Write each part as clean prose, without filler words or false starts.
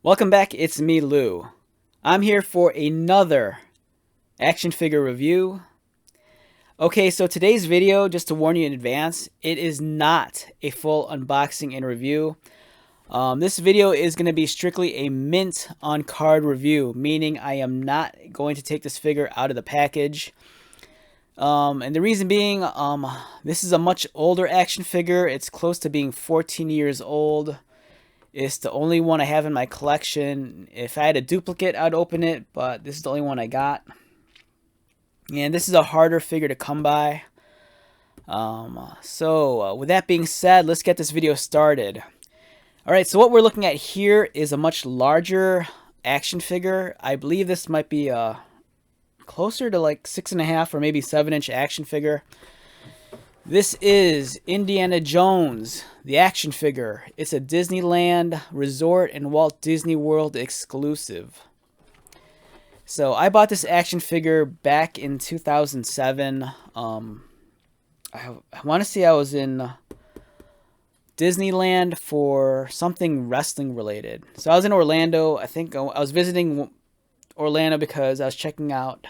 Welcome back, it's me, Lou. I'm here for another action figure review. Okay, so today's video, just to warn you in advance, it is not a full unboxing and review. This video is going to be strictly a mint on card review, meaning I am not going to take this figure out of the package. And the reason being, this is a much older action figure. It's close to being 14 years old. It's the only one I have in my collection. If I had a duplicate, I'd open it, but this is the only one I got. And this is a harder figure to come by. With that being said, let's get this video started. Alright, so what we're looking at here is a much larger action figure. I believe this might be closer to like 6.5 or maybe 7-inch action figure. This is Indiana Jones, the action figure. It's a Disneyland Resort and Walt Disney World exclusive. So I bought this action figure back in 2007. I want to say I was in Disneyland for something wrestling related. So I was in Orlando. I think I was visiting Orlando because I was checking out.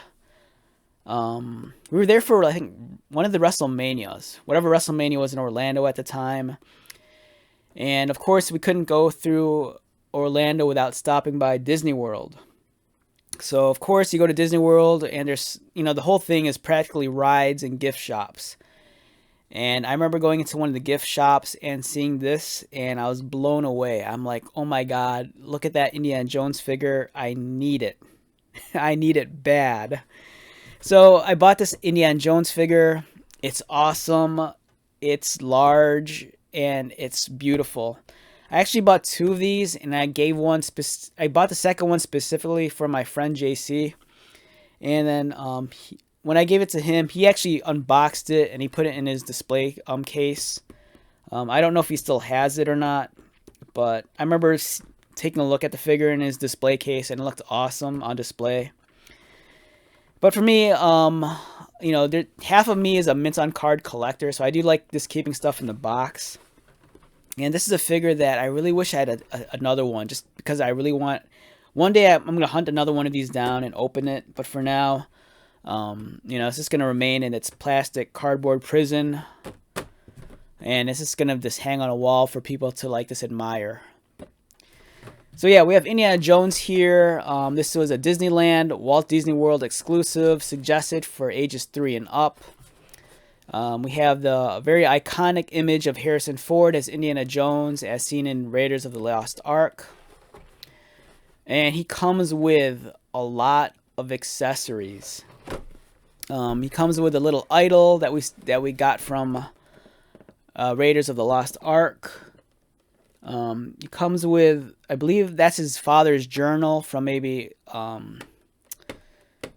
We were there for, I think, one of the WrestleManias. Whatever WrestleMania was in Orlando at the time. And, of course, we couldn't go through Orlando without stopping by Disney World. So, of course, you go to Disney World, and there's, the whole thing is practically rides and gift shops. And I remember going into one of the gift shops and seeing this, and I was blown away. I'm like, oh my God, look at that Indiana Jones figure. I need it. I need it bad. So I bought this Indiana Jones figure. It's awesome. It's large and it's beautiful. I actually bought two of these, and I gave one. I bought the second one specifically for my friend JC. And then when I gave it to him, he actually unboxed it and he put it in his display case. I don't know if he still has it or not, but I remember taking a look at the figure in his display case, and it looked awesome on display. But for me, half of me is a mint on card collector, so I do like this keeping stuff in the box. And this is a figure that I really wish I had another one, just because I really want. One day I'm going to hunt another one of these down and open it, but for now, it's just going to remain in its plastic cardboard prison. And it's just going to just hang on a wall for people to just admire. So yeah, we have Indiana Jones here. This was a Disneyland Walt Disney World exclusive, suggested for ages 3 and up. We have the very iconic image of Harrison Ford as Indiana Jones, as seen in Raiders of the Lost Ark. And he comes with a lot of accessories. He comes with a little idol that we got from Raiders of the Lost Ark. He comes with, I believe that's his father's journal from maybe The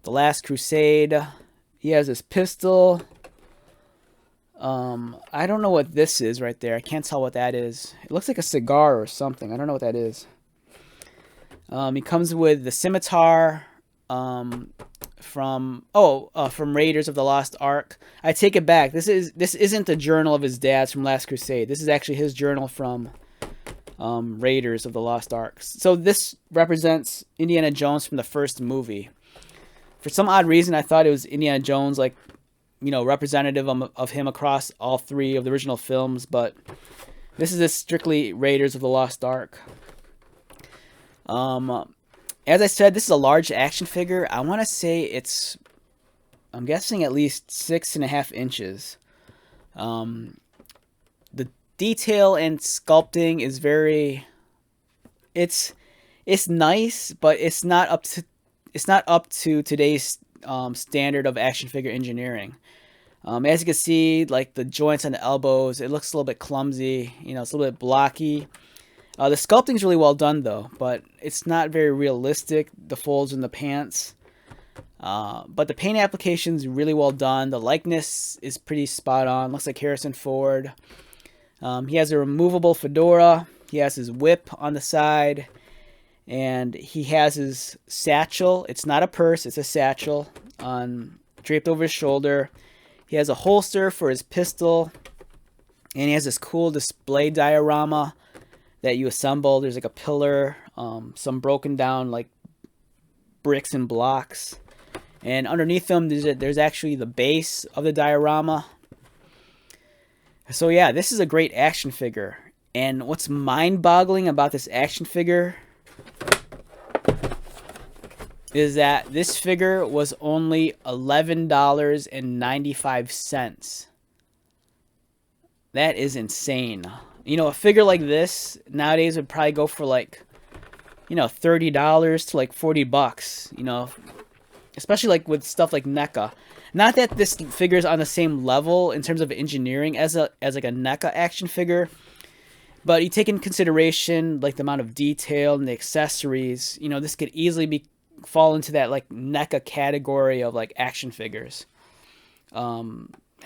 Last Crusade. He has his pistol. I don't know what this is right there. I can't tell what that is. It looks like a cigar or something. I don't know what that is. He comes with the scimitar from Raiders of the Lost Ark. I take it back. This isn't the journal of his dad's from Last Crusade. This is actually his journal from Raiders of the Lost Ark. So this represents Indiana Jones from the first movie. For some odd reason, I thought it was Indiana Jones, representative of him across all 3 of the original films, but this is strictly Raiders of the Lost Ark. As I said, this is a large action figure. I want to say I'm guessing at least 6.5 inches. The detail and sculpting is it's nice, but it's not up to today's standard of action figure engineering. As you can see, the joints on the elbows, it looks a little bit clumsy. It's a little bit blocky. The sculpting is really well done though, but it's not very realistic. The folds in the pants. But the paint application is really well done. The likeness is pretty spot on. Looks like Harrison Ford. He has a removable fedora. He has his whip on the side. And he has his satchel. It's not a purse, it's a satchel draped over his shoulder. He has a holster for his pistol. And he has this cool display diorama that you assemble. There's like a pillar, some broken down like bricks and blocks, and underneath them there's actually the base of the diorama. So yeah, this is a great action figure. And what's mind-boggling about this action figure is that this figure was only $11.95. That is insane. You know, a figure like this nowadays would probably go for like, you know, $30 to like $40, you know, especially like with stuff like NECA. Not that this figure is on the same level in terms of engineering as like a NECA action figure, but you take in consideration like the amount of detail and the accessories, you know, this could easily fall into that like NECA category of like action figures. I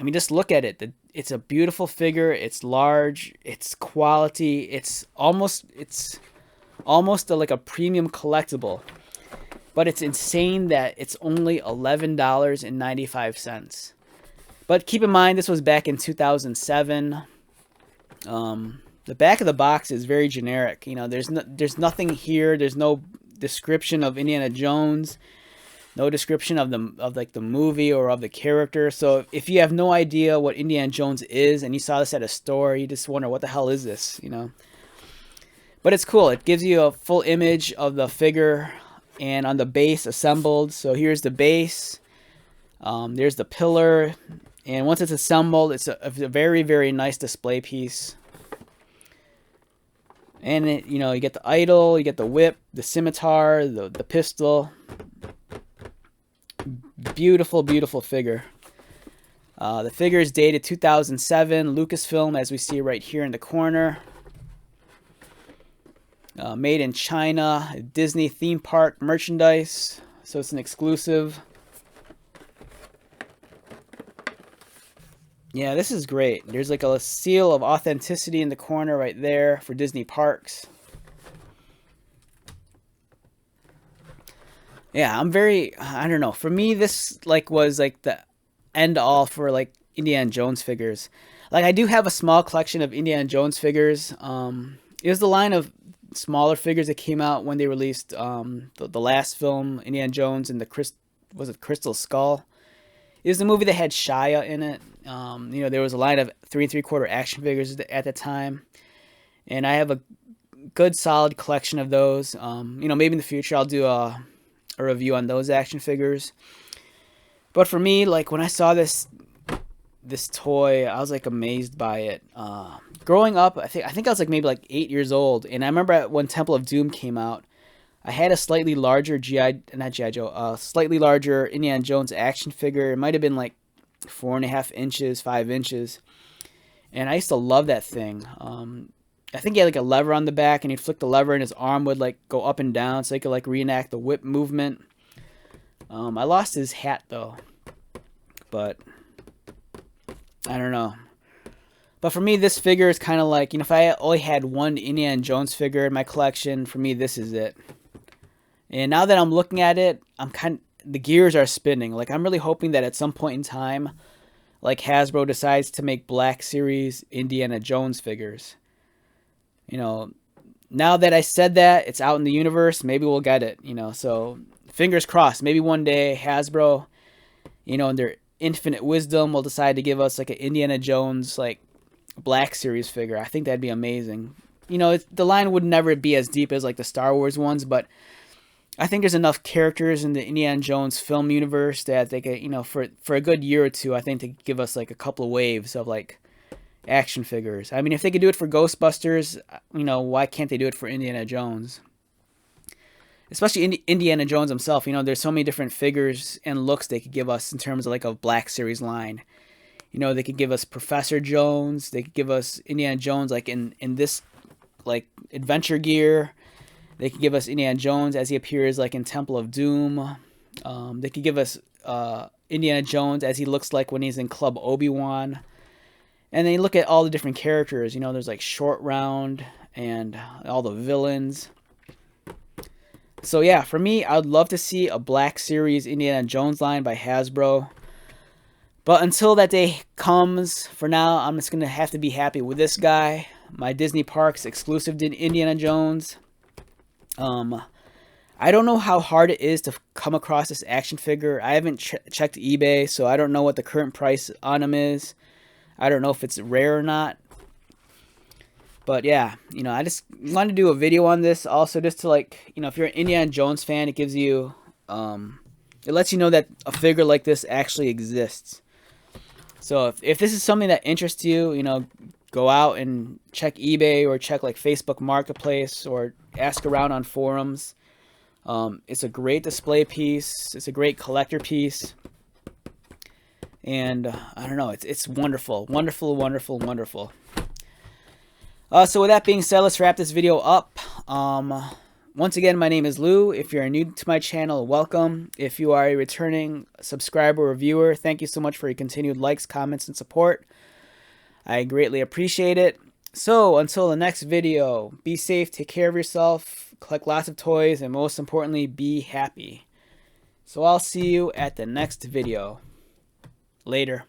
mean, just look at it. It's a beautiful figure. It's large. It's quality. It's almost like a premium collectible. But it's insane that it's only $11.95. But keep in mind, this was back in 2007. The back of the box is very generic. You know, there's nothing here. There's no description of Indiana Jones. No description of the movie or of the character. So if you have no idea what Indiana Jones is and you saw this at a store, you just wonder what the hell is this, you know. But it's cool. It gives you a full image of the figure and on the base assembled. So here's the base. There's the pillar, and once it's assembled, it's a very, very nice display piece. And it, you know, you get the idol, you get the whip, the scimitar, the pistol. Beautiful, beautiful figure. The figure is dated 2007, Lucasfilm, as we see right here in the corner. Made in China, Disney theme park merchandise, so it's an exclusive. Yeah, this is great. There's like a seal of authenticity in the corner right there for Disney parks. Yeah, I don't know. For me, this like was like the end all for like Indiana Jones figures. Like I do have a small collection of Indiana Jones figures. It was the line of smaller figures that came out when they released the last film, Indiana Jones and was it Crystal Skull? It was the movie that had Shia in it. You know, there was a line of 3 3/4 action figures at the time, and I have a good solid collection of those. You know, maybe in the future I'll do a review on those action figures. But for me, like when I saw this toy, I was like amazed by it. Growing up, I think I was like maybe like 8 years old, and I remember when Temple of Doom came out, I had a slightly larger slightly larger Indiana Jones action figure. It might have been like 4.5 inches, 5 inches, and I used to love that thing. I think he had like a lever on the back, and he'd flick the lever, and his arm would like go up and down, so he could like reenact the whip movement. I lost his hat though, but I don't know. But for me, this figure is kind of like, you know, if I only had one Indiana Jones figure in my collection, for me, this is it. And now that I'm looking at it, the gears are spinning. Like, I'm really hoping that at some point in time, like Hasbro decides to make Black Series Indiana Jones figures. You know, now that I said that, it's out in the universe, maybe we'll get it, you know. So, fingers crossed. Maybe one day Hasbro, you know, in their infinite wisdom, will decide to give us like an Indiana Jones, like, Black Series figure. I think that'd be amazing. You know, the line would never be as deep as like the Star Wars ones, but I think there's enough characters in the Indiana Jones film universe that they could, you know, for a good year or two, I think they could give us like a couple of waves of like action figures. I mean, if they could do it for Ghostbusters, you know, why can't they do it for Indiana Jones? Especially Indiana Jones himself. You know, there's so many different figures and looks they could give us in terms of like a Black Series line. You know, they could give us Professor Jones. They could give us Indiana Jones like in this like adventure gear. They could give us Indiana Jones as he appears like in Temple of Doom. They could give us Indiana Jones as he looks like when he's in Club Obi-Wan. And then you look at all the different characters. You know, there's like Short Round and all the villains. So yeah, for me, I would love to see a Black Series Indiana Jones line by Hasbro. But until that day comes, for now, I'm just going to have to be happy with this guy. my Disney Parks exclusive Indiana Jones. I don't know how hard it is to come across this action figure. I haven't checked eBay, so I don't know what the current price on them is. I don't know if it's rare or not. But yeah, I just wanted to do a video on this also, just to, like, if you're an Indiana Jones fan, it gives you, it lets you know that a figure like this actually exists. So if this is something that interests you, go out and check eBay or check like Facebook Marketplace or ask around on forums. It's a great display piece. It's a great collector piece. And I don't know, it's wonderful, wonderful, wonderful, wonderful. So with that being said, let's wrap this video up. Once again, my name is Lou. If you're new to my channel, welcome. If you are a returning subscriber or viewer, thank you so much for your continued likes, comments, and support. I greatly appreciate it. So until the next video, be safe, take care of yourself, collect lots of toys, and most importantly, be happy. So I'll see you at the next video. Later.